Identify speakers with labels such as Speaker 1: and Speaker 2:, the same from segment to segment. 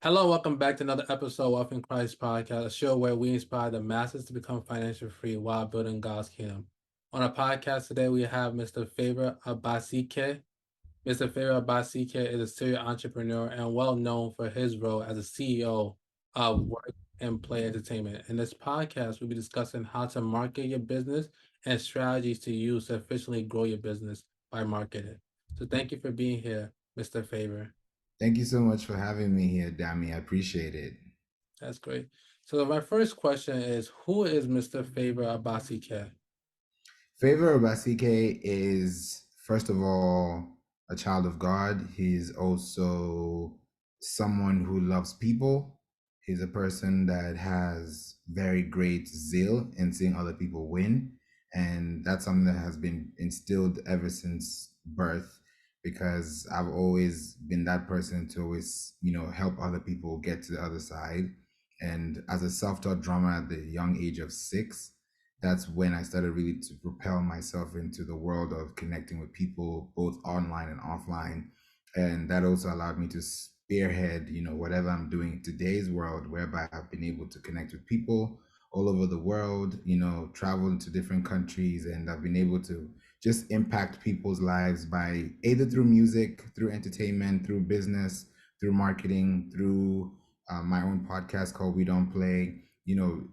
Speaker 1: Hello, welcome back to another episode of In Christ Podcast, a show where we inspire the masses to become financially free while building God's kingdom. On our podcast today, we have Mr. Faber Obasi-ike. Mr. Favour Obasi-ike is a serial entrepreneur and well known for his role as a CEO of Work and Play Entertainment. In this podcast, we'll be discussing how to market your business and strategies to use to efficiently grow your business by marketing. So thank you for being here, Mr. Favor.
Speaker 2: Thank you so much for having me here, Dami. I appreciate it.
Speaker 1: That's great. So my first question is, who is Mr. Faber Abbasi-ike?
Speaker 2: Favor Obasi-ike is, first of all, a child of God. He's also someone who loves people. He's a person that has very great zeal in seeing other people win. And that's something that has been instilled ever since birth because I've always been that person to always, help other people get to the other side. And as a self-taught drummer at the young age of 6, that's when I started really to propel myself into the world of connecting with people both online and offline. And that also allowed me to spearhead, whatever I'm doing in today's world, whereby I've been able to connect with people all over the world, travel into different countries, and I've been able to just impact people's lives by either through music, through entertainment, through business, through marketing, through my own podcast called We Don't Play.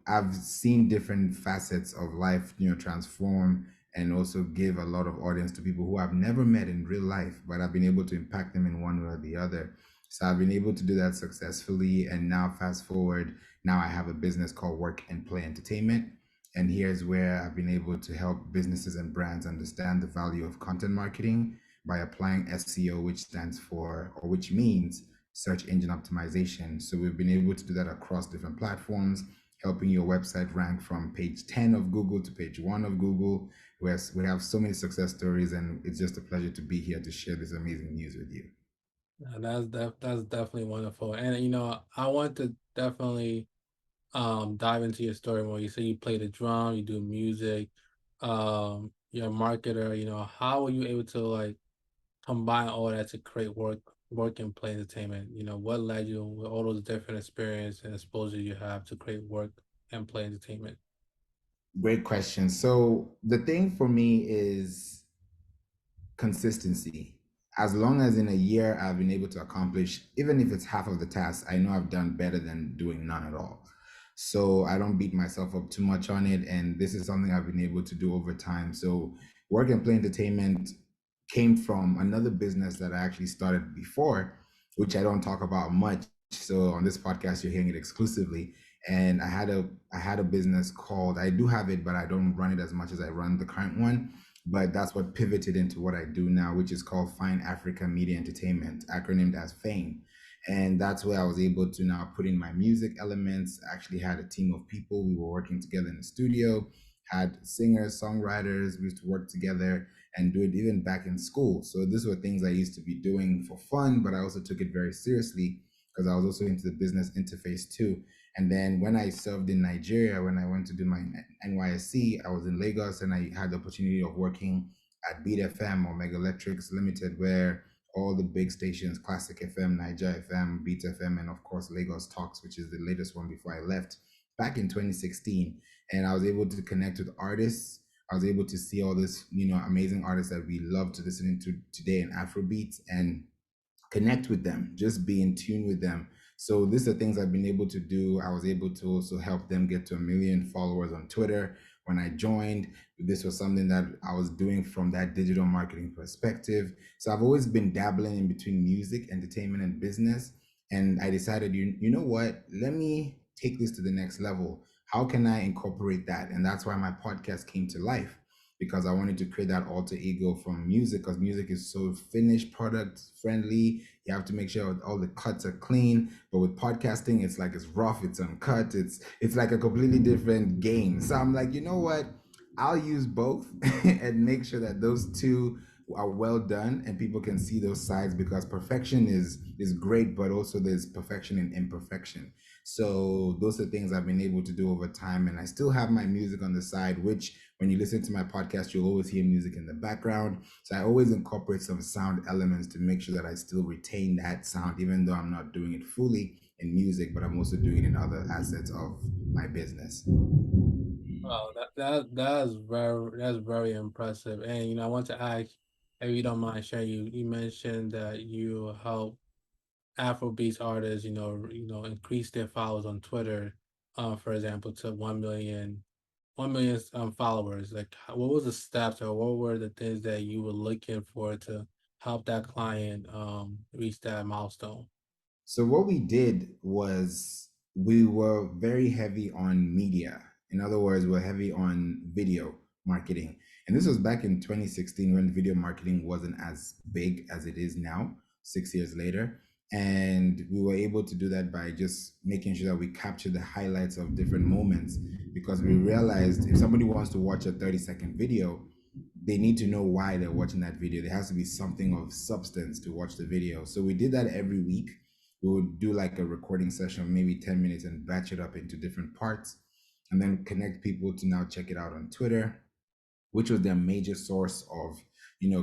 Speaker 2: I've seen different facets of life, transform and also give a lot of audience to people who I've never met in real life, but I've been able to impact them in one way or the other. So I've been able to do that successfully. And now, fast forward, now I have a business called Work and Play Entertainment. And here's where I've been able to help businesses and brands understand the value of content marketing by applying SEO, which stands for, or which means search engine optimization. So we've been able to do that across different platforms, helping your website rank from page 10 of Google to page 1 of Google. Where we have so many success stories, and it's just a pleasure to be here to share this amazing news with you.
Speaker 1: That's definitely wonderful. And I want to definitely dive into your story more. You say you play the drum, you do music, you're a marketer, how were you able to like combine all that to create work and play entertainment? What led you with all those different experience and exposure you have to create work and play entertainment?
Speaker 2: Great question. So the thing for me is consistency. As long as in a year I've been able to accomplish, even if it's half of the task, I know I've done better than doing none at all. So I don't beat myself up too much on it. And this is something I've been able to do over time. So Work and Play Entertainment came from another business that I actually started before, which I don't talk about much. So on this podcast, you're hearing it exclusively. And I had a business called, I do have it, but I don't run it as much as I run the current one. But that's what pivoted into what I do now, which is called Fine Africa Media Entertainment, acronymed as FAME. And that's where I was able to now put in my music elements. I actually had a team of people. We were working together in the studio, had singers, songwriters. We used to work together and do it even back in school. So these were things I used to be doing for fun, but I also took it very seriously because I was also into the business interface too. And then when I served in Nigeria, when I went to do my NYSC, I was in Lagos and I had the opportunity of working at Beat FM or Mega Electrics Limited, where all the big stations, Classic FM, Niger FM, Beat FM, and of course Lagos Talks, which is the latest one before I left back in 2016. And I was able to connect with artists. I was able to see all this, amazing artists that we love to listen to today in Afrobeats and connect with them, just be in tune with them. So these are things I've been able to do. I was able to also help them get to 1 million followers on Twitter when I joined. This was something that I was doing from that digital marketing perspective. So I've always been dabbling in between music, entertainment, and business. And I decided, you know what? Let me take this to the next level. How can I incorporate that? And that's why my podcast came to life because I wanted to create that alter ego from music because music is so finished product friendly. You have to make sure all the cuts are clean. But with podcasting, it's like it's rough, it's uncut, it's like a completely different game. So I'm like, you know what? I'll use both and make sure that those two are well done and people can see those sides because perfection is great, but also there's perfection in imperfection. So those are things I've been able to do over time. And I still have my music on the side, which when you listen to my podcast, you'll always hear music in the background. So I always incorporate some sound elements to make sure that I still retain that sound, even though I'm not doing it fully in music, but I'm also doing it in other assets of my business.
Speaker 1: Oh, that's very impressive. And I want to ask, if you don't mind sharing, you mentioned that you help Afrobeats artists, increase their followers on Twitter, for example, to 1 million followers. Like, what was the steps, or what were the things that you were looking for to help that client reach that milestone?
Speaker 2: So what we did was we were very heavy on media. In other words, we're heavy on video marketing. And this was back in 2016 when video marketing wasn't as big as it is now, 6 years later. And we were able to do that by just making sure that we capture the highlights of different moments, because we realized if somebody wants to watch a 30-second video, they need to know why they're watching that video. There has to be something of substance to watch the video. So we did that every week. We would do like a recording session of maybe 10 minutes and batch it up into different parts, and then connect people to now check it out on Twitter, which was their major source of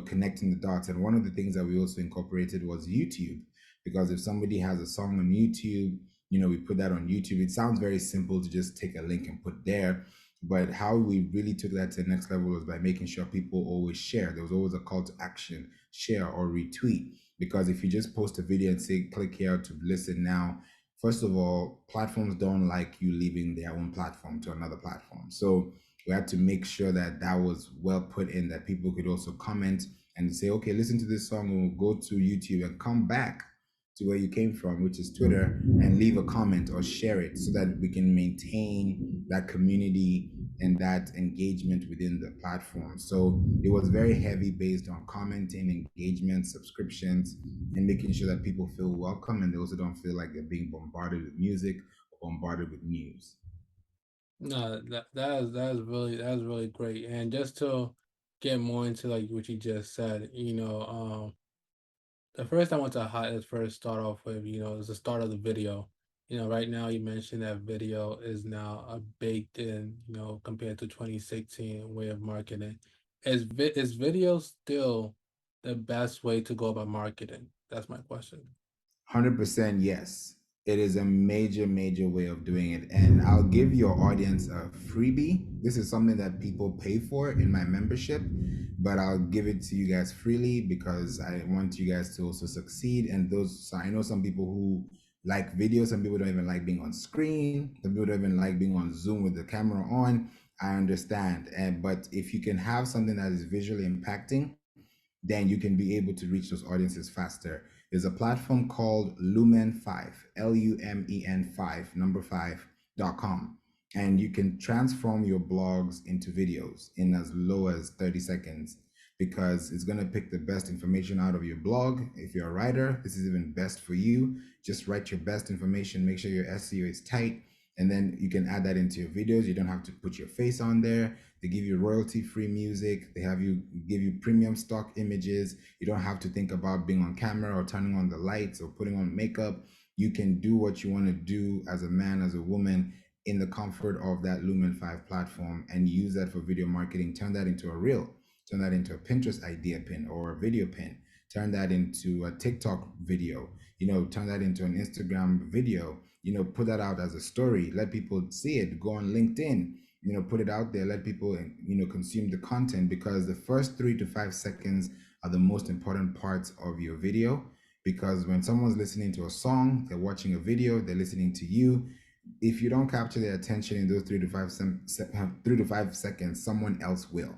Speaker 2: connecting the dots. And one of the things that we also incorporated was YouTube, because if somebody has a song on YouTube, we put that on YouTube. It sounds very simple to just take a link and put there, but how we really took that to the next level was by making sure people always share. There was always a call to action: share or retweet. Because if you just post a video and say click here to listen now, first of all, platforms don't like you leaving their own platform to another platform. So we had to make sure that that was well put in, that people could also comment and say, okay, listen to this song, and we'll go to YouTube and come back to where you came from, which is Twitter, and leave a comment or share it, so that we can maintain that community and that engagement within the platform. So it was very heavy based on commenting, engagement, subscriptions, and making sure that people feel welcome and they also don't feel like they're being bombarded with music or bombarded with news.
Speaker 1: No, that's really great. And just to get more into like what you just said, the first I want to first start off with, is the start of the video. Right now you mentioned that video is now a baked in, compared to 2016 way of marketing. Is video still the best way to go about marketing? That's my question.
Speaker 2: 100% yes. It is a major, major way of doing it. And I'll give your audience a freebie. This is something that people pay for in my membership, but I'll give it to you guys freely because I want you guys to also succeed. And so I know some people who like video, some people don't even like being on screen, some people don't even like being on Zoom with the camera on. I understand. But if you can have something that is visually impacting, then you can be able to reach those audiences faster. There's a platform called Lumen 5, Lumen 5, number 5.com. And you can transform your blogs into videos in as low as 30 seconds, because it's going to pick the best information out of your blog. If you're a writer, this is even best for you. Just write your best information, make sure your SEO is tight, and then you can add that into your videos. You don't have to put your face on there. They give you royalty-free music. They give you premium stock images. You don't have to think about being on camera or turning on the lights or putting on makeup. You can do what you want to do as a man, as a woman, in the comfort of that Lumen 5 platform, and use that for video marketing. Turn that into a reel, turn that into a Pinterest idea pin or a video pin, turn that into a TikTok video, turn that into an Instagram video, put that out as a story, let people see it, go on LinkedIn, put it out there, let people, consume the content, because the first 3 to 5 seconds are the most important parts of your video. Because when someone's listening to a song, they're watching a video, they're listening to you. If you don't capture their attention in those 3 to 5 seconds, someone else will.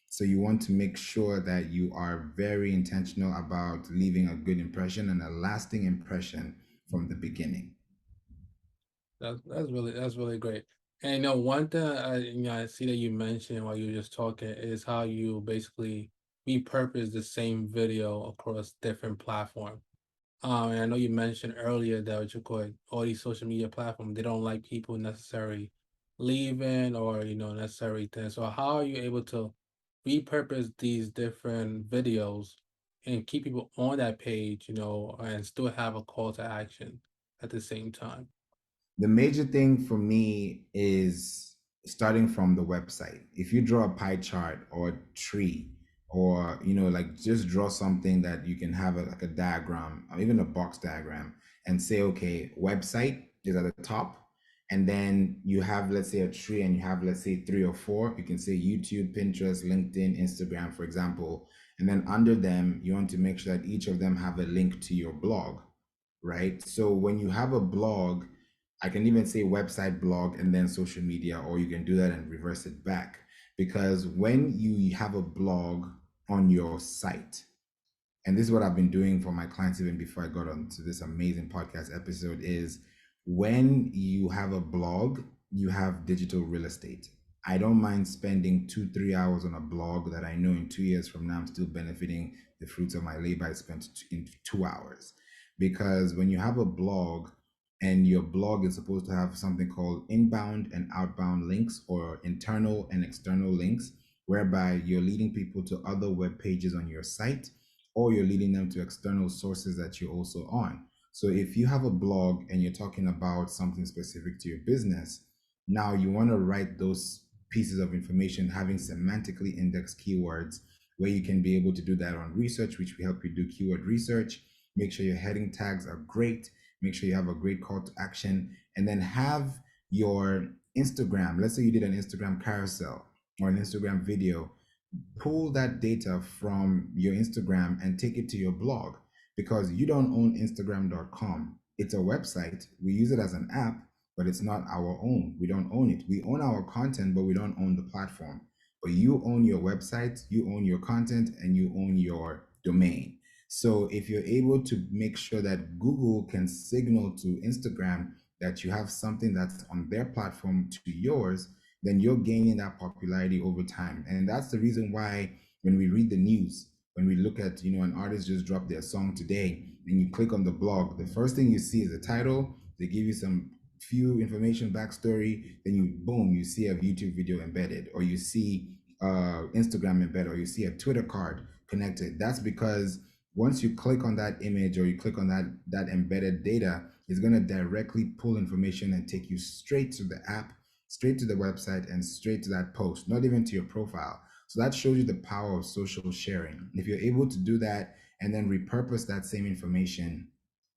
Speaker 2: So you want to make sure that you are very intentional about leaving a good impression and a lasting impression from the beginning.
Speaker 1: That's really great. And one thing I see that you mentioned while you were just talking is how you basically repurpose the same video across different platforms. And I know you mentioned earlier that what you call it, all these social media platforms, they don't like people necessarily leaving or necessary things. So how are you able to repurpose these different videos and keep people on that page, and still have a call to action at the same time?
Speaker 2: The major thing for me is starting from the website. If you draw a pie chart or a tree, or like just draw something that you can have like a diagram or even a box diagram, and say, okay, website is at the top. And then you have, let's say, a tree, and you have, let's say, three or four. You can say YouTube, Pinterest, LinkedIn, Instagram, for example. And then under them, you want to make sure that each of them have a link to your blog, right? So when you have a blog, I can even say website, blog, and then social media, or you can do that and reverse it back. Because when you have a blog on your site, and this is what I've been doing for my clients even before I got onto this amazing podcast episode, is when you have a blog, you have digital real estate. I don't mind spending 2-3 hours on a blog that I know in 2 years from now I'm still benefiting the fruits of my labor I spent in 2 hours. Because when you have a blog, and your blog is supposed to have something called inbound and outbound links, or internal and external links, whereby you're leading people to other web pages on your site, or you're leading them to external sources that you're also on. So if you have a blog and you're talking about something specific to your business, now you want to write those pieces of information having semantically indexed keywords, where you can be able to do that on research, which we help you do keyword research. Make sure your heading tags are great. Make sure you have a great call to action, and then have your Instagram. Let's say you did an Instagram carousel or an Instagram video. Pull that data from your Instagram and take it to your blog, because you don't own Instagram.com. It's a website. We use it as an app, but it's not our own. We don't own it. We own our content, but we don't own the platform. But you own your website, you own your content, and you own your domain. So if you're able to make sure that Google can signal to Instagram that you have something that's on their platform to yours, then you're gaining that popularity over time. And that's the reason why when we read the news, when we look at, an artist just dropped their song today, and you click on the blog, the first thing you see is the title. They give you some few information, backstory, then you boom, you see a YouTube video embedded, or you see Instagram embedded, or you see a Twitter card connected. That's because once you click on that image, or you click on that embedded data, it's going to directly pull information and take you straight to the app, straight to the website, and straight to that post, not even to your profile. So that shows you the power of social sharing. If you're able to do that and then repurpose that same information,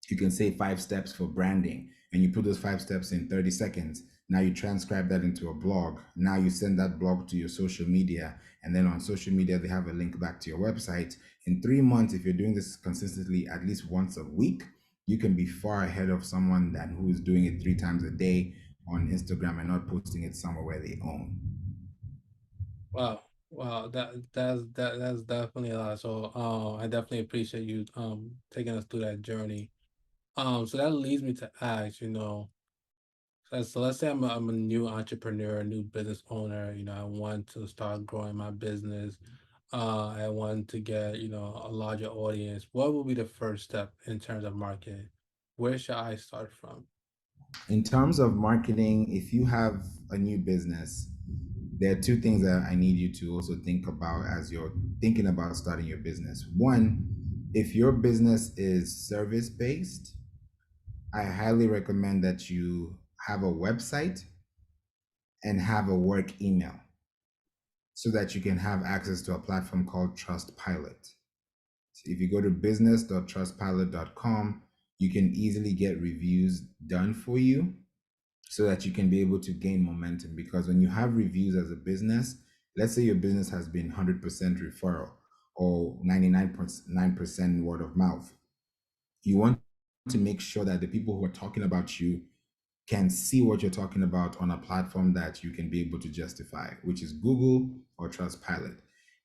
Speaker 2: you can say 5 steps for branding, and you put those 5 steps in 30 seconds. Now you transcribe that into a blog. Now you send that blog to your social media, and then on social media, they have a link back to your website. In 3 months, if you're doing this consistently at least once a week, you can be far ahead of someone who is doing it 3 times a day on Instagram and not posting it somewhere where they own.
Speaker 1: Wow. Wow, that's definitely a lot. So I definitely appreciate you taking us through that journey. So that leads me to ask, so let's say I'm a new entrepreneur, a new business owner, I want to start growing my business. I want to get, a larger audience. What will be the first step in terms of marketing? Where should I start from?
Speaker 2: In terms of marketing, if you have a new business, there are 2 things that I need you to also think about as you're thinking about starting your business. One, if your business is service based, I highly recommend that you have a website and have a work email, so that you can have access to a platform called Trustpilot. So if you go to business.trustpilot.com, you can easily get reviews done for you, so that you can be able to gain momentum. Because when you have reviews as a business, let's say your business has been 100% referral or 99.9% word of mouth, you want to make sure that the people who are talking about you can see what you're talking about on a platform that you can be able to justify, which is Google or Trustpilot.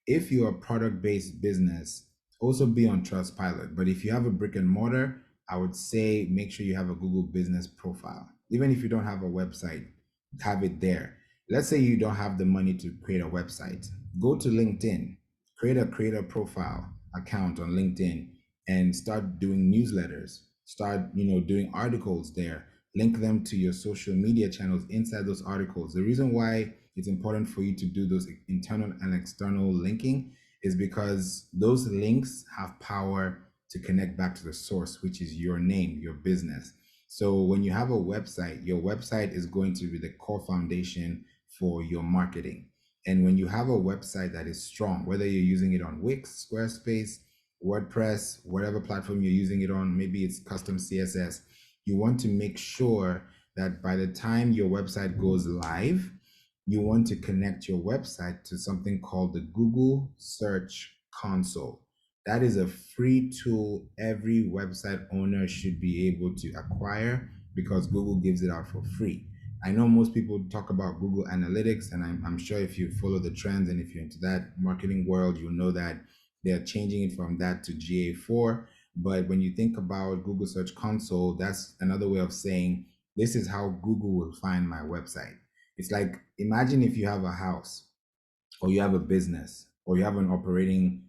Speaker 2: If you're a product based business, also be on Trustpilot. But if you have a brick and mortar, I would say make sure you have a Google business profile. Even if you don't have a website, have it there. Let's say you don't have the money to create a website. Go to LinkedIn, create a creator profile account on LinkedIn, and start doing newsletters. Start, doing articles there. Link them to your social media channels inside those articles. The reason why it's important for you to do those internal and external linking is because those links have power to connect back to the source, which is your name, your business. So when you have a website, your website is going to be the core foundation for your marketing. And when you have a website that is strong, whether you're using it on Wix, Squarespace, WordPress, whatever platform you're using it on, maybe it's custom CSS, you want to make sure that by the time your website goes live, you want to connect your website to something called the Google Search Console. That is a free tool every website owner should be able to acquire because Google gives it out for free. I know most people talk about Google Analytics, and I'm sure if you follow the trends and if you're into that marketing world, you'll know that they're changing it from that to GA4. But when you think about Google Search Console, that's another way of saying this is how Google will find my website. It's like imagine if you have a house or you have a business or you have an operating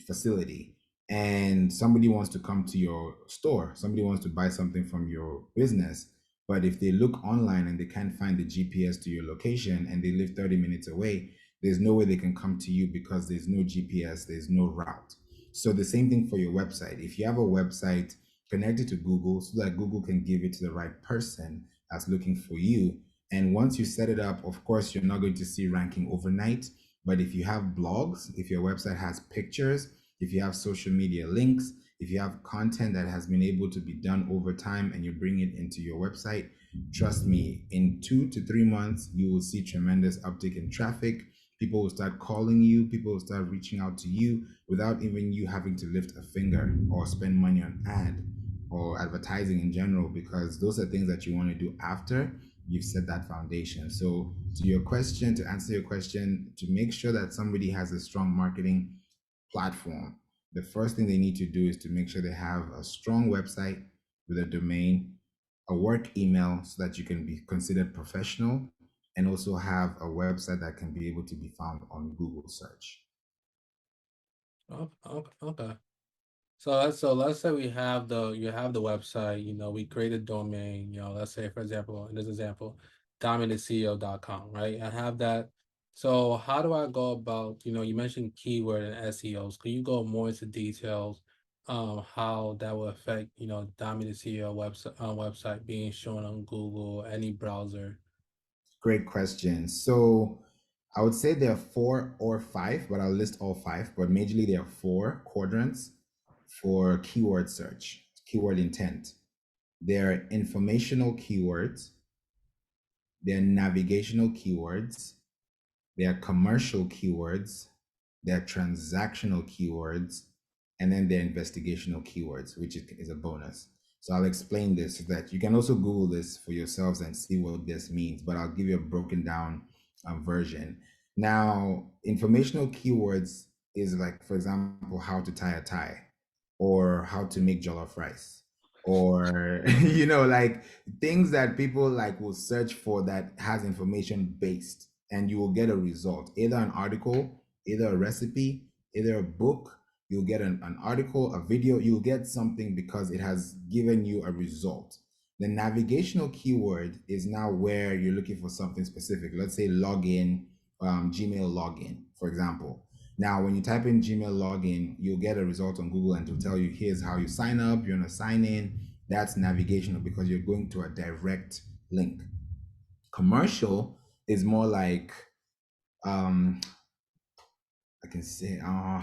Speaker 2: facility and somebody wants to come to your store, somebody wants to buy something from your business, but if they look online and they can't find the GPS to your location and they live 30 minutes away, there's no way they can come to you because there's no GPS, there's no route. So the same thing for your website. If you have a website, connect it to Google so that Google can give it to the right person that's looking for you. And once you set it up, of course, you're not going to see ranking overnight. But if you have blogs, if your website has pictures, if you have social media links, if you have content that has been able to be done over time and you bring it into your website, trust me, in 2 to 3 months, you will see tremendous uptick in traffic. People will start calling you, people will start reaching out to you without even you having to lift a finger or spend money on ad or advertising in general, because those are things that you want to do after you've set that foundation. So to your question, to answer your question, to make sure that somebody has a strong marketing platform, the first thing they need to do is to make sure they have a strong website with a domain, a work email so that you can be considered professional, and also have a website that can be able to be found on Google search.
Speaker 1: Okay. So let's say we have you have the website, we create a domain, let's say for example, in this example, dominantceo.com, right? I have that. So how do I go about, you mentioned keyword and SEOs. Can you go more into details how that will affect, Dominant CEO website being shown on Google, any browser?
Speaker 2: Great question. So I would say there are 4 or 5, but I'll list all 5. But majorly there are 4 quadrants for keyword search, keyword intent. There are informational keywords, there are navigational keywords, there are commercial keywords, there are transactional keywords, and then there are investigational keywords, which is a bonus. So I'll explain this so that you can also Google this for yourselves and see what this means, but I'll give you a broken down version. Now, informational keywords is like, for example, how to tie a tie or how to make jollof rice or like things that people like will search for that has information based, and you will get a result, either an article, either a recipe, either a book. You'll get an article, a video, you'll get something because it has given you a result. The navigational keyword is now where you're looking for something specific. Let's say login, Gmail login, for example. Now, when you type in Gmail login, you'll get a result on Google and it'll tell you, here's how you sign up, you're gonna sign in. That's navigational because you're going to a direct link. Commercial is more like, I can say, I'm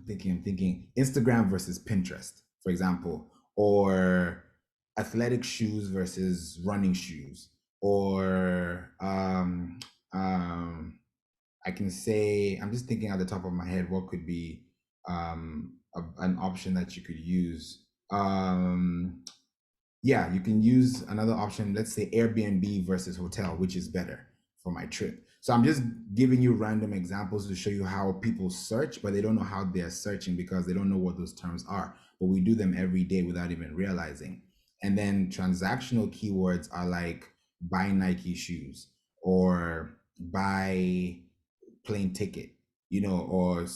Speaker 2: thinking Instagram versus Pinterest, for example, or athletic shoes versus running shoes, or I can say, I'm just thinking at the top of my head, what could be an option that you could use. Yeah, you can use another option. Let's say Airbnb versus hotel, which is better for my trip. So I'm just giving you random examples to show you how people search, but they don't know how they're searching because they don't know what those terms are. But we do them every day without even realizing. And then transactional keywords are like buy Nike shoes or buy plane ticket, or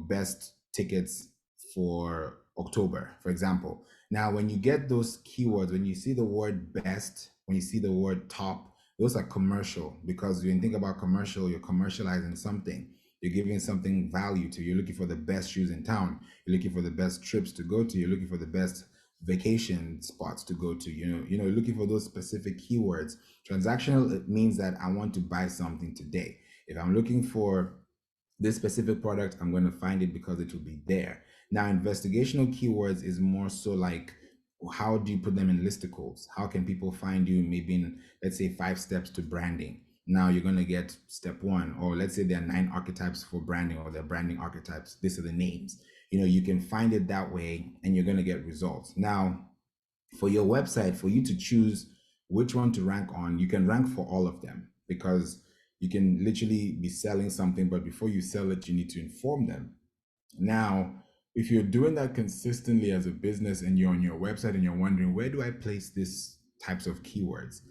Speaker 2: best tickets for October, for example. Now, when you get those keywords, when you see the word best, when you see the word top, those are commercial, because when you think about commercial, you're commercializing something. You're giving something value to. You're looking for the best shoes in town. You're looking for the best trips to go to. You're looking for the best vacation spots to go to. You're looking for those specific keywords. Transactional, it means that I want to buy something today. If I'm looking for this specific product, I'm going to find it because it will be there. Now, investigational keywords is more so like, how do you put them in listicles? How can people find you? Maybe in, let's say, 5 steps to branding. Now you're going to get step one, or let's say there are 9 archetypes for branding, or they're branding archetypes. These are the names. You can find it that way and you're going to get results. Now, for your website, for you to choose which one to rank on, you can rank for all of them, because you can literally be selling something, but before you sell it, you need to inform them. Now, if you're doing that consistently as a business and you're on your website and you're wondering, where do I place these types of keywords?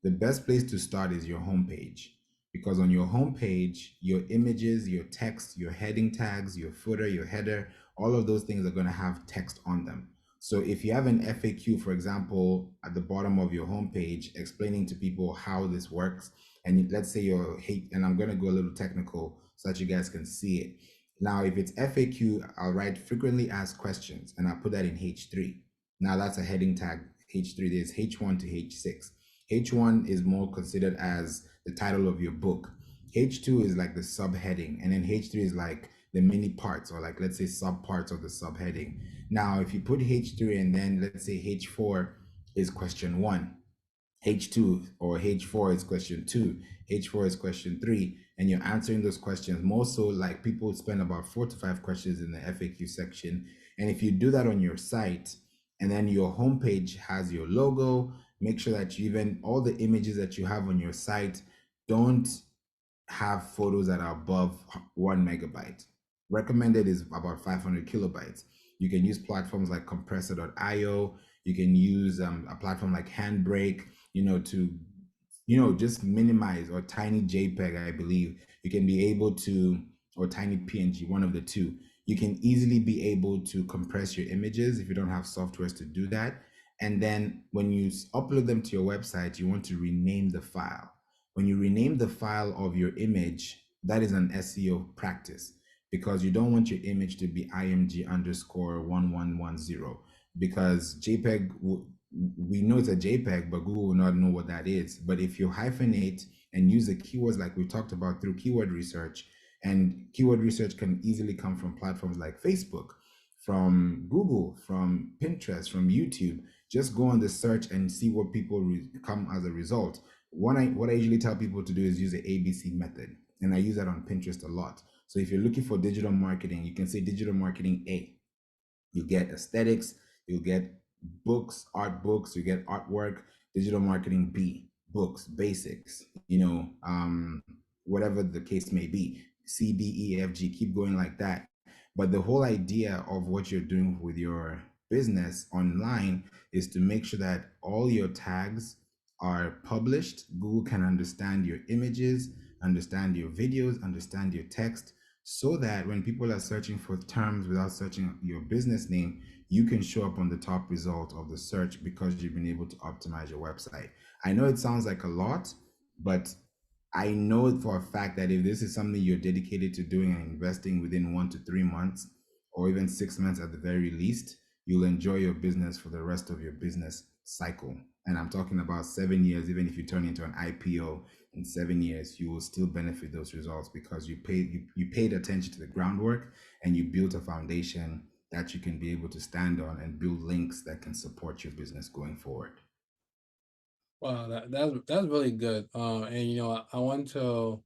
Speaker 2: The best place to start is your homepage. Because on your homepage, your images, your text, your heading tags, your footer, your header, all of those things are going to have text on them. So if you have an FAQ, for example, at the bottom of your homepage explaining to people how this works, and let's say you're hate, and I'm going to go a little technical so that you guys can see it. Now, if it's FAQ, I'll write frequently asked questions and I'll put that in H3. Now that's a heading tag, H3. There's H1 to H6. H1 is more considered as the title of your book. H2 is like the subheading, and then H3 is like the mini parts, or like, let's say, sub parts of the subheading. Now, if you put H3 and then let's say H4 is question 1, H2 or H4 is question 2, H4 is question 3, and you're answering those questions. More so, like, people spend about 4 to 5 questions in the FAQ section. And if you do that on your site, and then your homepage has your logo, make sure that even all the images that you have on your site don't have photos that are above 1 megabyte. Recommended is about 500 kilobytes. You can use platforms like compressor.io. You can use a platform like Handbrake, to just minimize, or tiny JPEG, I believe you can be able to, or tiny PNG, one of the two. You can easily be able to compress your images if you don't have softwares to do that. And then when you upload them to your website, you want to rename the file. When you rename the file of your image, that is an SEO practice, because you don't want your image to be img_1110, because JPEG, we know it's a JPEG, but Google will not know what that is. But if you hyphenate and use the keywords like we talked about through keyword research, and keyword research can easily come from platforms like Facebook, from Google, from Pinterest, from YouTube. Just go on the search and see what people come as a result. What I usually tell people to do is use the ABC method, and I use that on Pinterest a lot. So if you're looking for digital marketing, you can say digital marketing A. You get aesthetics, you get books, art books, you get artwork. Digital marketing B, books, basics, whatever the case may be. C, D, E, F, G, keep going like that. But the whole idea of what you're doing with your business online is to make sure that all your tags are published. Google can understand your images, understand your videos, understand your text, so that when people are searching for terms without searching your business name, you can show up on the top result of the search because you've been able to optimize your website. I know it sounds like a lot, but I know for a fact that if this is something you're dedicated to doing and investing within 1 to 3 months, or even 6 months at the very least, you'll enjoy your business for the rest of your business cycle. And I'm talking about 7 years. Even if you turn into an IPO in 7 years, you will still benefit those results, because you paid attention to the groundwork, and you built a foundation that you can be able to stand on and build links that can support your business going forward.
Speaker 1: Wow, that's really good. And I want to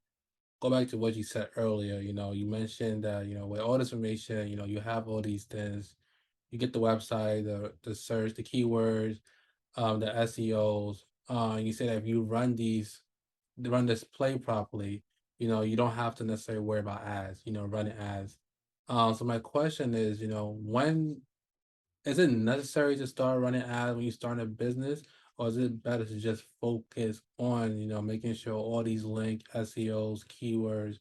Speaker 1: go back to what you said earlier. You mentioned that with all this information, you have all these things. You get the website, the search, the keywords, the SEOs. You say that if you run this play properly, you don't have to necessarily worry about ads. Running ads. So my question is, when is it necessary to start running ads when you start a business, or is it better to just focus on, making sure all these link SEOs, keywords,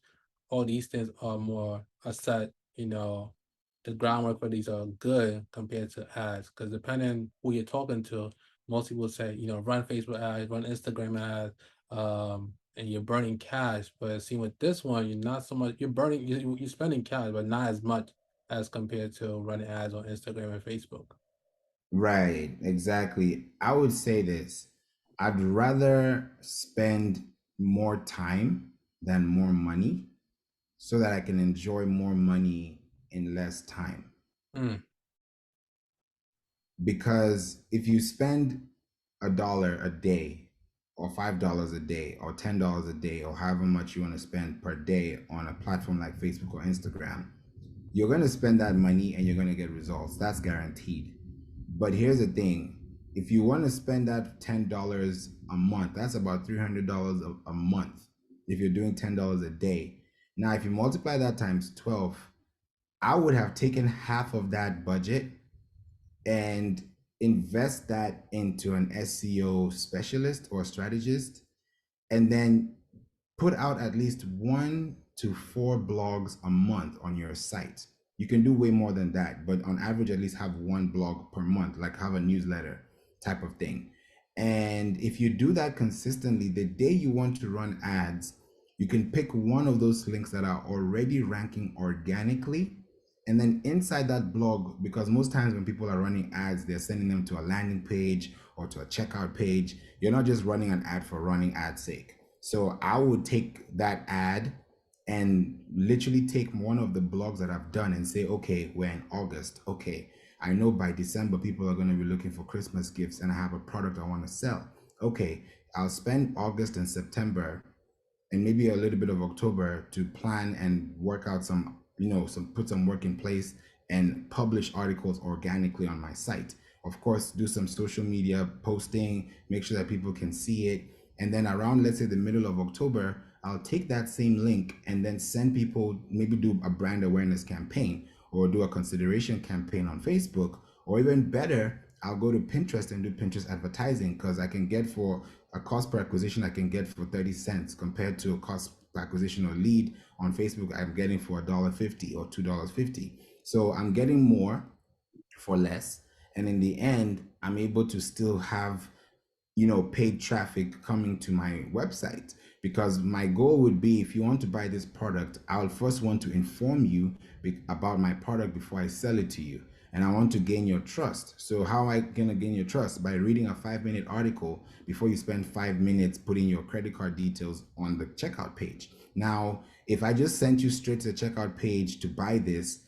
Speaker 1: all these things are set, the groundwork for these are good compared to ads? Because depending who you're talking to, most people say, run Facebook ads, run Instagram ads, and you're burning cash. But see, with this one, you're not so much, you're spending cash, but not as much as compared to running ads on Instagram and Facebook.
Speaker 2: Right, exactly. I would say this. I'd rather spend more time than more money. so that I can enjoy more money in less time.
Speaker 1: Mm,
Speaker 2: Because if you spend $1 a day, or $5 a day, or $10 a day, or however much you want to spend per day on a platform like Facebook or Instagram, you're going to spend that money and you're going to get results. That's guaranteed. But here's the thing, if you want to spend that $10 a month, that's about $300 a month if you're doing $10 a day. Now, if you multiply that times 12, I would have taken half of that budget and invest that into an SEO specialist or strategist, and then put out at least 1 to 4 blogs a month on your site. You can do way more than that, but on average, at least have 1 blog per month, like have a newsletter type of thing. And if you do that consistently, the day you want to run ads, you can pick one of those links that are already ranking organically. And then inside that blog, because most times when people are running ads, they're sending them to a landing page or to a checkout page. You're not just running an ad for running ad's sake. So I would take that ad and literally take one of the blogs that I've done and say, okay, we're in August. Okay, I know by December people are going to be looking for Christmas gifts and I have a product I want to sell. Okay, I'll spend August and September and maybe a little bit of October to plan and work out some, put some work in place and publish articles organically on my site. Of course, do some social media posting, make sure that people can see it. And then around, let's say, the middle of October, I'll take that same link and then send people, maybe do a brand awareness campaign or do a consideration campaign on Facebook, or even better, I'll go to Pinterest and do Pinterest advertising, because I can get for a cost per acquisition, I can get for 30 cents compared to a cost per acquisition or lead on Facebook I'm getting for $1.50 or $2.50. So I'm getting more for less. And in the end, I'm able to still have paid traffic coming to my website, because my goal would be, if you want to buy this product, I'll first want to inform you about my product before I sell it to you, and I want to gain your trust. So how am I gonna gain your trust? By reading a 5-minute article before you spend 5 minutes putting your credit card details on the checkout page. Now, if I just sent you straight to the checkout page to buy this,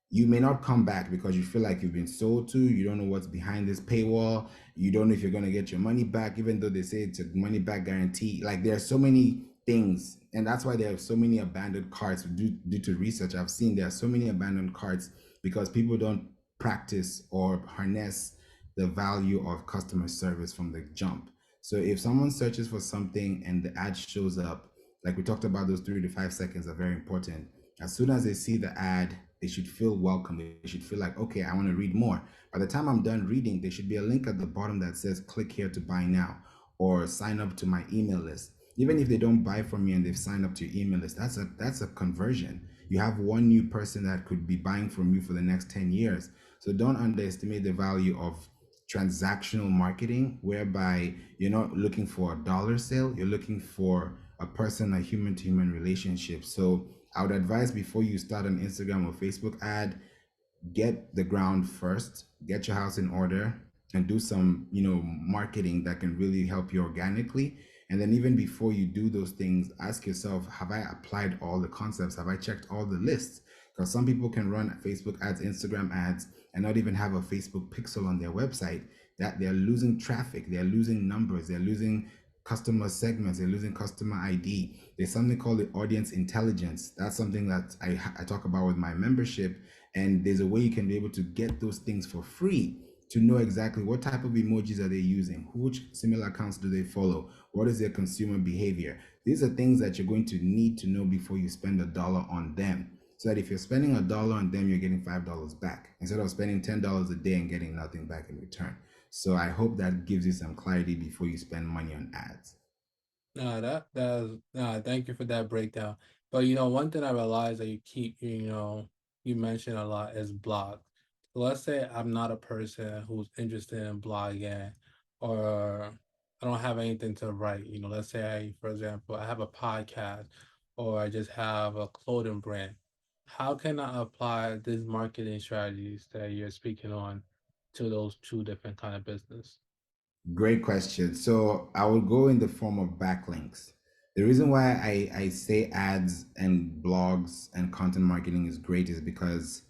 Speaker 2: you may not come back because you feel like you've been sold to. You don't know what's behind this paywall. You don't know if you're going to get your money back, even though they say it's a money back guarantee. Like, there are so many things, and that's why there are so many abandoned carts. Due to research I've seen, there are so many abandoned carts because people don't practice or harness the value of customer service from the jump. So if someone searches for something and the ad shows up, like we talked about, those 3 to 5 seconds are very important. As soon as they see the ad, they should feel welcome. They should feel like, okay, I want to read more. By the time I'm done reading, there should be a link at the bottom that says click here to buy now, or sign up to my email list. Even if they don't buy from me and they've signed up to your email list, that's a conversion. You have one new person that could be buying from you for the next 10 years. So don't underestimate the value of transactional marketing, whereby you're not looking for a dollar sale, you're looking for a person, a human to human relationship. So I would advise, before you start an Instagram or Facebook ad, get the ground first, get your house in order, and do some, marketing that can really help you organically. And then even before you do those things, ask yourself, have I applied all the concepts? Have I checked all the lists? Because some people can run Facebook ads, Instagram ads, and not even have a Facebook pixel on their website. That they're losing traffic, they're losing numbers, they're losing customer segments, they're losing customer ID. There's something called the audience intelligence. That's something that I talk about with my membership. And there's a way you can be able to get those things for free, to know exactly what type of emojis are they using, which similar accounts do they follow, what is their consumer behavior. These are things that you're going to need to know before you spend $1 on them, so that if you're spending $1 on them, you're getting $5 back, instead of spending $10 a day and getting nothing back in return. So I hope that gives you some clarity before you spend money on ads.
Speaker 1: Thank you for that breakdown. But one thing I realized that you mention a lot is blogs. So let's say I'm not a person who's interested in blogging, or I don't have anything to write. Let's say for example, I have a podcast, or I just have a clothing brand. How can I apply these marketing strategies that you're speaking on to those two different kind of business?
Speaker 2: Great question. So I will go in the form of backlinks. The reason why I say ads and blogs and content marketing is great is because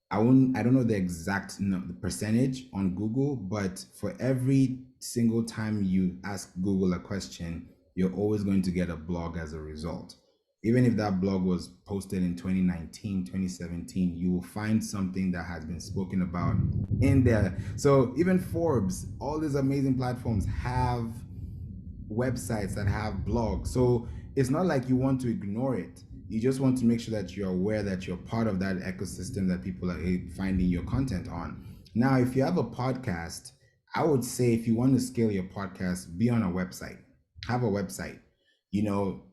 Speaker 2: I don't know the exact the percentage on Google, but for every single time you ask Google a question, you're always going to get a blog as a result. Even if that blog was posted in 2019, 2017, you will find something that has been spoken about in there. So even Forbes, all these amazing platforms have websites that have blogs. So it's not like you want to ignore it. You just want to make sure that you're aware that you're part of that ecosystem that people are finding your content on. Now, if you have a podcast, I would say if you want to scale your podcast, be on a website. Have a website.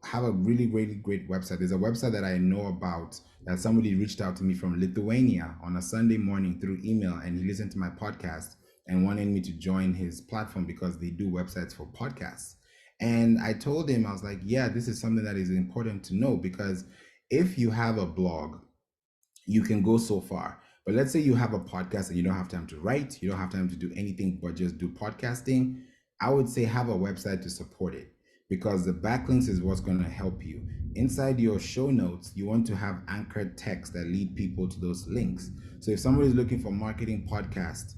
Speaker 2: Have a really, really great website. There's a website that I know about that somebody reached out to me from Lithuania on a Sunday morning through email, and he listened to my podcast and wanted me to join his platform because they do websites for podcasts. And I told him, I was like, yeah, this is something that is important to know because if you have a blog, you can go so far. But let's say you have a podcast and you don't have time to write, you don't have time to do anything but just do podcasting. I would say have a website to support it because the backlinks is what's going to help you. Inside your show notes, you want to have anchored text that lead people to those links. So if somebody is looking for marketing podcast,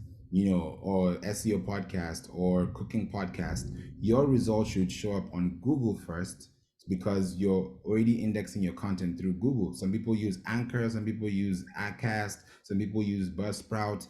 Speaker 2: or SEO podcast or cooking podcast, your results should show up on Google first because you're already indexing your content through Google. Some people use Anchor, some people use Acast, some people use Buzzsprout.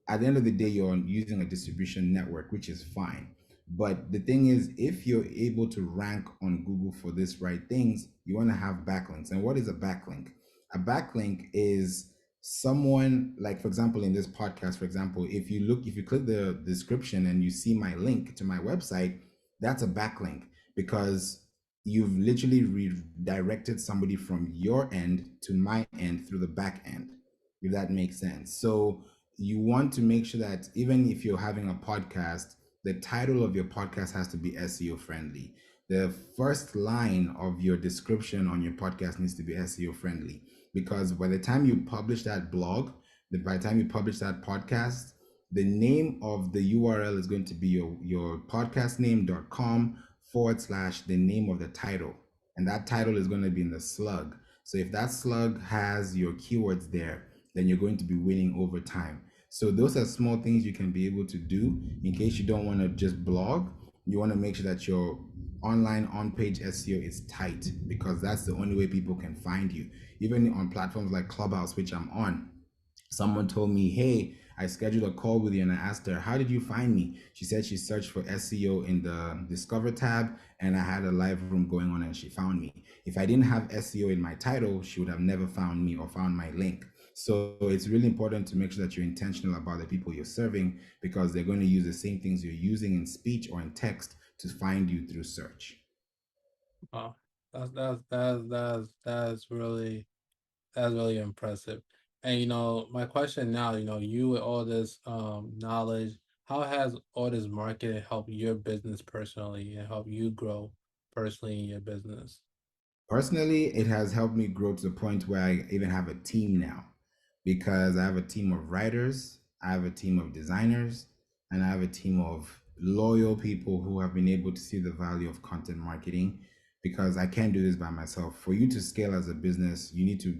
Speaker 2: At the end of the day, you're using a distribution network, which is fine. But the thing is, if you're able to rank on Google for this right things, you want to have backlinks. And what is a backlink? A backlink is someone, like for example in this podcast, for example, if you click the description and you see my link to my website, that's a backlink because you've literally redirected somebody from your end to my end through the back end, if that makes sense. So you want to make sure that even if you're having a podcast, the title of your podcast has to be SEO friendly. The first line of your description on your podcast needs to be SEO friendly because by the time you publish that blog, by the time you publish that podcast, the name of the URL is going to be your podcastname.com/, the name of the title. And that title is going to be in the slug. So if that slug has your keywords there, then you're going to be winning over time. So those are small things you can be able to do in case you don't want to just blog. You want to make sure that your online on-page SEO is tight because that's the only way people can find you. Even on platforms like Clubhouse, which I'm on, someone told me, hey, I scheduled a call with you and I asked her, how did you find me? She said she searched for SEO in the Discover tab and I had a live room going on and she found me. If I didn't have SEO in my title, she would have never found me or found my link. So it's really important to make sure that you're intentional about the people you're serving because they're going to use the same things you're using in speech or in text to find you through search.
Speaker 1: Wow, that's really impressive. And my question now, you with all this knowledge, how has all this marketing helped your business personally and help you grow personally in your business?
Speaker 2: Personally, it has helped me grow to the point where I even have a team now because I have a team of writers, I have a team of designers, and I have a team of loyal people who have been able to see the value of content marketing because I can't do this by myself. For you to scale as a business, you need to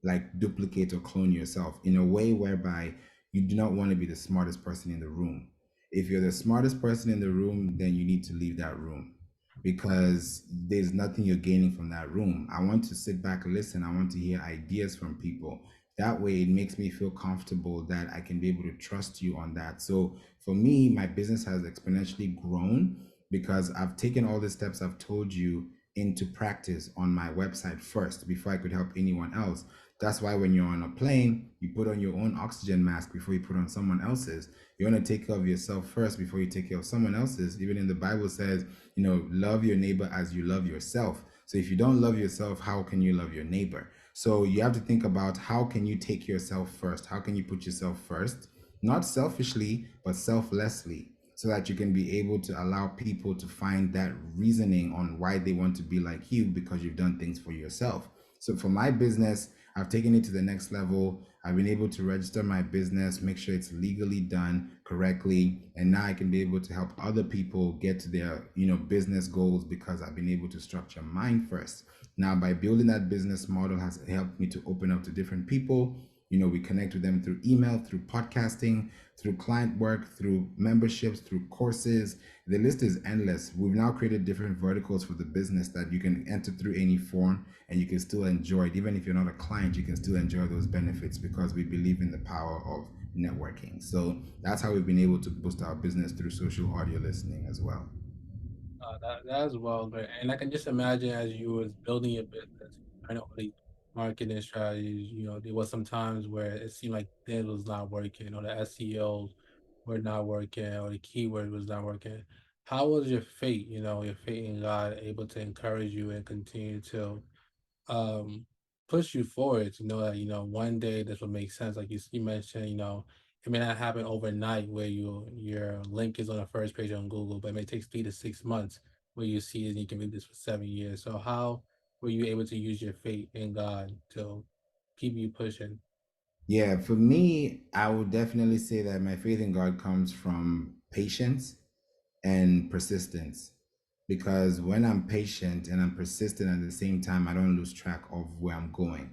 Speaker 2: like duplicate or clone yourself in a way whereby you do not want to be the smartest person in the room. If you're the smartest person in the room, then you need to leave that room because there's nothing you're gaining from that room. I want to sit back and listen. I want to hear ideas from people. That way, it makes me feel comfortable that I can be able to trust you on that. So for me, my business has exponentially grown because I've taken all the steps I've told you into practice on my website first before I could help anyone else. That's why when you're on a plane, you put on your own oxygen mask before you put on someone else's. You want to take care of yourself first before you take care of someone else's. Even in the Bible says, love your neighbor as you love yourself. So if you don't love yourself, how can you love your neighbor? So you have to think about how can you take yourself first? How can you put yourself first? Not selfishly, but selflessly, so that you can be able to allow people to find that reasoning on why they want to be like you because you've done things for yourself. So for my business, I've taken it to the next level. I've been able to register my business, make sure it's legally done correctly, and now I can be able to help other people get to their, business goals because I've been able to structure mine first. Now, by building that business model has helped me to open up to different people. We connect with them through email, through podcasting, through client work, through memberships, through courses. The list is endless. We've now created different verticals for the business that you can enter through any form and you can still enjoy it. Even if you're not a client, you can still enjoy those benefits because we believe in the power of networking. So that's how we've been able to boost our business through social audio listening as well.
Speaker 1: That is well great, and I can just imagine as you was building your business, trying to all marketing strategies. There was some times where it seemed like things was not working, or the SEOs were not working, or the keyword was not working. How was your faith? Your faith in God able to encourage you and continue to um push you forward to know that one day this will make sense, like you mentioned. It may not happen overnight where your link is on the first page on Google, but it may take 3 to 6 months where you see it and you can do this for 7 years. So how were you able to use your faith in God to keep you pushing?
Speaker 2: Yeah, for me, I would definitely say that my faith in God comes from patience and persistence. Because when I'm patient and I'm persistent at the same time, I don't lose track of where I'm going.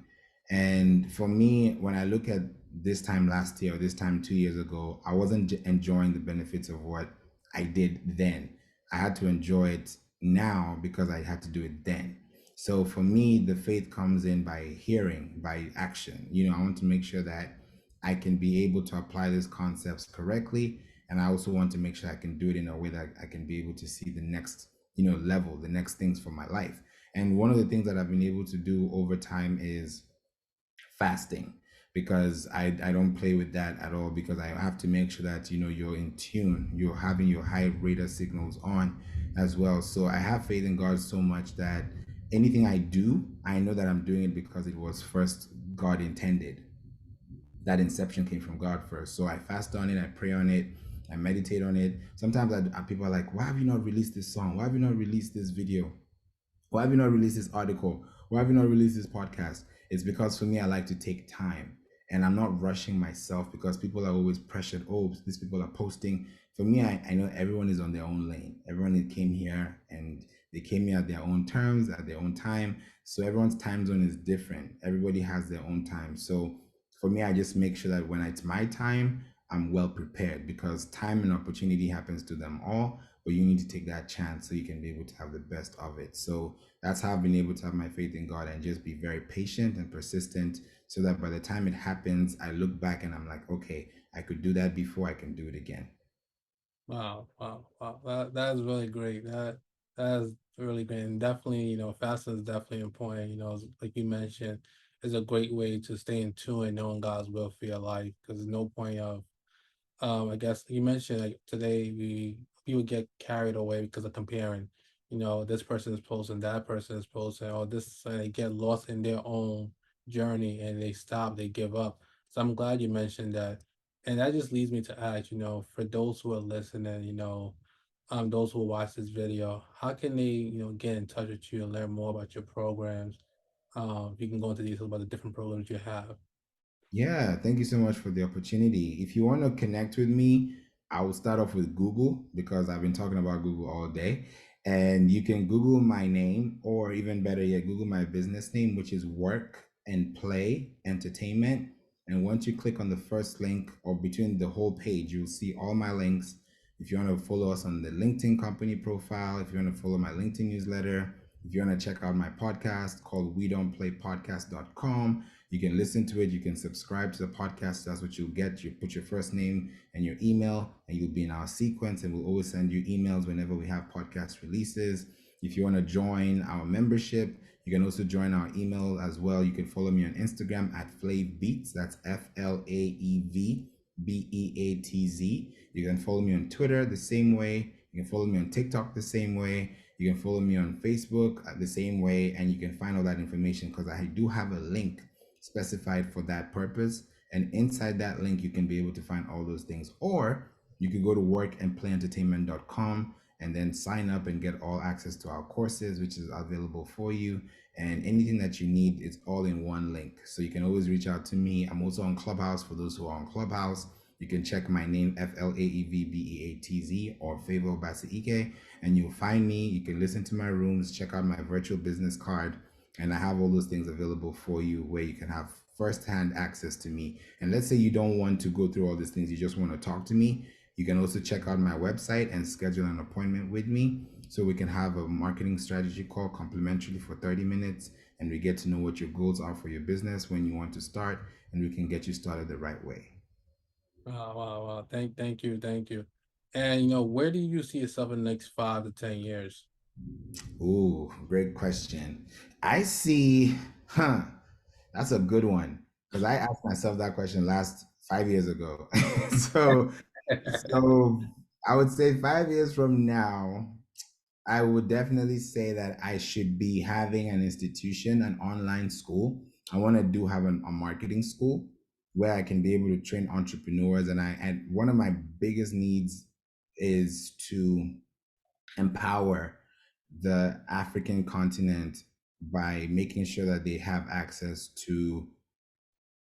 Speaker 2: And for me, when I look at this time last year or this time 2 years ago, I wasn't enjoying the benefits of what I did then. I had to enjoy it now because I had to do it then. So for me, the faith comes in by hearing, by action. I want to make sure that I can be able to apply these concepts correctly. And I also want to make sure I can do it in a way that I can be able to see the next, level, the next things for my life. And one of the things that I've been able to do over time is fasting, because I don't play with that at all, because I have to make sure that you're in tune, you're having your high radar signals on as well. So I have faith in God so much that anything I do, I know that I'm doing it because it was first God intended. That inception came from God first. So I fast on it, I pray on it, I meditate on it. Sometimes people are like, why have you not released this song? Why have you not released this video? Why have you not released this article? Why have you not released this podcast? It's because for me, I like to take time and I'm not rushing myself, because people are always pressured. Oh, these people are posting. For me, I know everyone is on their own lane. Everyone that came here and they came here at their own terms, at their own time. So everyone's time zone is different. Everybody has their own time. So for me, I just make sure that when it's my time, I'm well prepared, because time and opportunity happens to them all, but you need to take that chance so you can be able to have the best of it. So that's how I've been able to have my faith in God and just be very patient and persistent, so that by the time it happens, I look back and I'm like, okay, I could do that before, I can do it again.
Speaker 1: Wow, wow, wow. That is really great. That is really great. And definitely, fasting is definitely important. Like you mentioned, it's a great way to stay in tune and knowing God's will for your life. Because there's no point of I guess you mentioned like today we would get carried away because of comparing. This person is posting, that person is posting, or this, and they get lost in their own journey and they stop, they give up. So I'm glad you mentioned that, and that just leads me to ask, for those who are listening, those who watch this video, how can they, get in touch with you and learn more about your programs? If you can go into details about the different programs you have.
Speaker 2: Yeah, thank you so much for the opportunity. If you want to connect with me, I will start off with Google, because I've been talking about Google all day. And you can Google my name, or even better yet, Google my business name, which is Work and Play Entertainment. And once you click on the first link, or between the whole page, you'll see all my links. If you want to follow us on the LinkedIn company profile, if you want to follow my LinkedIn newsletter, if you want to check out my podcast called We Don't Play Podcast.com, you can listen to it. You can subscribe to the podcast. That's what you'll get. You put your first name and your email, and you'll be in our sequence. And we'll always send you emails whenever we have podcast releases. If you want to join our membership, you can also join our email as well. You can follow me on Instagram at FlaveBeats. That's FLAEVBEATZ. You can follow me on Twitter the same way. You can follow me on TikTok the same way. You can follow me on Facebook the same way. And you can find all that information, because I do have a link specified for that purpose. And inside that link, you can be able to find all those things. Or you could go to workandplayentertainment.com and then sign up and get all access to our courses, which is available for you. and anything that you need, it's all in one link. So you can always reach out to me. I'm also on Clubhouse for those who are on Clubhouse. You can check my name, FLAEVBEATZ, or Favor Obasi-ike, and you'll find me. You can listen to my rooms, check out my virtual business card, and I have all those things available for you where you can have first-hand access to me. And let's say you don't want to go through all these things, you just want to talk to me. You can also check out my website and schedule an appointment with me so we can have a marketing strategy call complimentary for 30 minutes, and we get to know what your goals are for your business when you want to start, and we can get you started the right way.
Speaker 1: Wow, wow, wow. Thank you. And where do you see yourself in the next 5 to 10 years?
Speaker 2: Ooh, great question. I see, that's a good one because I asked myself that question last 5 years ago. so, so I would say 5 years from now, I would definitely say that I should be having an institution, an online school. I want to do have a marketing school where I can be able to train entrepreneurs. And one of my biggest needs is to empower the African continent by making sure that they have access to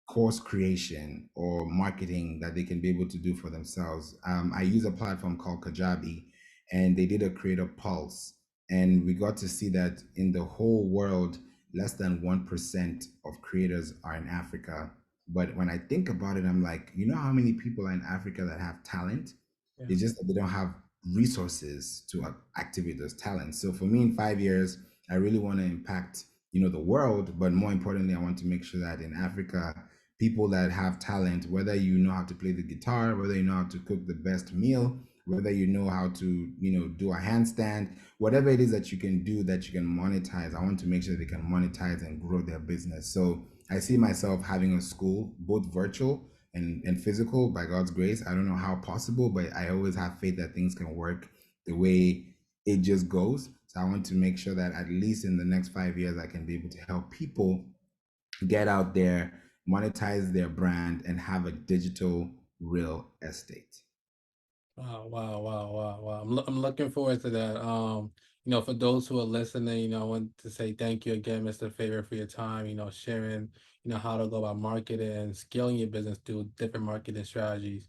Speaker 2: course creation or marketing that they can be able to do for themselves. I use a platform called Kajabi, and they did a creator pulse, and we got to see that in the whole world, less than 1% of creators are in Africa. But when I think about it, I'm like, you know how many people are in Africa that have talent?
Speaker 1: Yeah.
Speaker 2: It's just that they don't have resources to activate those talents. So for me, in 5 years, I really want to impact, the world, but more importantly, I want to make sure that in Africa, people that have talent, whether you know how to play the guitar, whether you know how to cook the best meal, whether you know how to, do a handstand, whatever it is that you can do that you can monetize, I want to make sure they can monetize and grow their business. So I see myself having a school, both virtual and physical, by God's grace. I don't know how possible, but I always have faith that things can work the way it just goes. So I want to make sure that at least in the next 5 years, I can be able to help people get out there, monetize their brand, and have a digital real estate.
Speaker 1: Wow, wow, wow, wow, wow. I'm looking forward to that. For those who are listening, I want to say thank you again, Mr. Favor, for your time, sharing, how to go about marketing and scaling your business through different marketing strategies.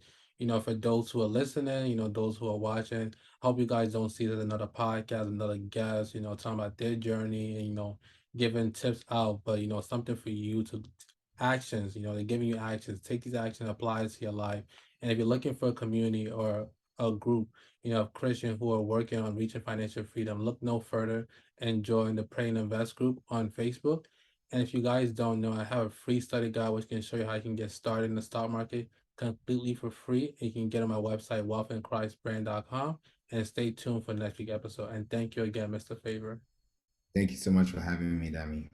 Speaker 1: For those who are listening, those who are watching, hope you guys don't see that another podcast, another guest, talking about their journey and, giving tips out, but, something for you to actions, they're giving you actions. Take these actions, apply it to your life. And if you're looking for a community or a group, of Christians who are working on reaching financial freedom, look no further and join the Pray and Invest group on Facebook. And if you guys don't know, I have a free study guide which can show you how you can get started in the stock market completely for free. And you can get on my website, wealthinchristbrand.com. And stay tuned for next week's episode. And thank you again, Mr. Favor.
Speaker 2: Thank you so much for having me, Dami.